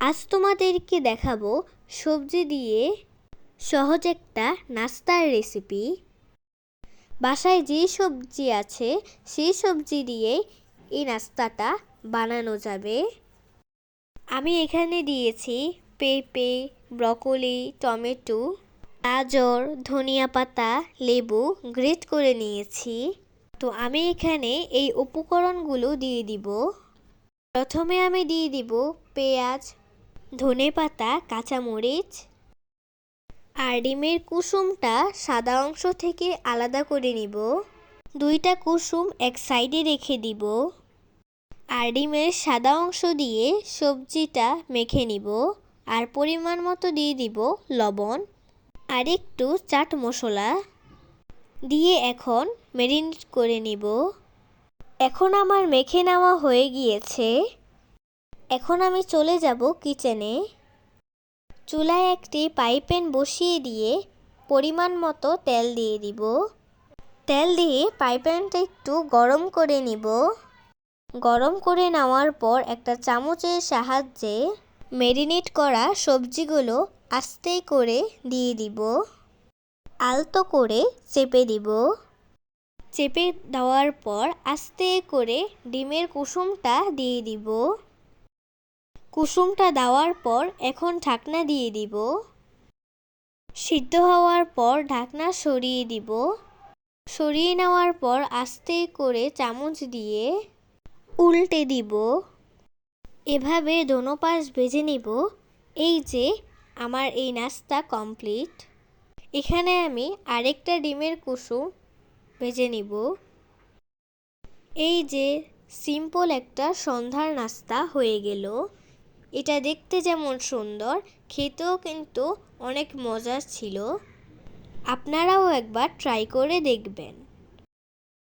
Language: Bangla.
আজ তোমাদেরকে দেখাবো সবজি দিয়ে সহজ একটা নাস্তার রেসিপি। বাসায় যে সবজি আছে সেই সবজি দিয়ে এই নাস্তাটা বানানো যাবে। আমি এখানে দিয়েছি পেঁপে, ব্রকলি, টমেটো, গাজর, ধনিয়া পাতা, লেবু গ্রেট করে নিয়েছি। তো আমি এখানে এই উপকরণগুলো দিয়ে দিব। প্রথমে আমি দিয়ে দিব পেঁয়াজ, ধনেপাতা, কাঁচামরিচ আর ডিমের কুসুমটা সাদা অংশ থেকে আলাদা করে নিব। দুইটা কুসুম এক সাইডে রেখে দিব আর ডিমের সাদা অংশ দিয়ে সবজিটা মেখে নিব। আর পরিমাণ মতো দিয়ে দিব লবণ আর একটু চাট মশলা দিয়ে এখন ম্যারিনেট করে নিব। এখন আমার মেখে নেওয়া হয়ে গিয়েছে। এখন আমি চলে যাব কিচেনে। চুলায় একটি ফ্রাই প্যান বসিয়ে দিয়ে পরিমাণ মতো তেল দিয়ে দিব। তেল দিয়ে ফ্রাই প্যানটা একটু গরম করে নিব। গরম করে নেওয়ার পর একটা চামচের সাহায্যে ম্যারিনেট করা সবজিগুলো আস্তে করে দিয়ে দিব। আলতো করে চেপে দিব। চেপে দেওয়ার পর আস্তে করে ডিমের কুসুমটা দিয়ে দিব। কুসুমটা দেওয়ার পর এখন ঢাকনা দিয়ে দিব। সিদ্ধ হওয়ার পর ঢাকনা সরিয়ে দিব। সরিয়ে নেওয়ার পর আস্তে করে চামচ দিয়ে উল্টে দিব। এভাবে দোনো পাশ ভেজে নিব। এই যে আমার এই নাস্তা কমপ্লিট। এখানে আমি আরেকটা ডিমের কুসুম ভেজে নিব। এই যে সিম্পল একটা সন্ধ্যার নাস্তা হয়ে গেল। এটা দেখতে যেমন সুন্দর, খেতেও কিন্তু অনেক মজার ছিল। আপনারাও একবার ট্রাই করে দেখবেন।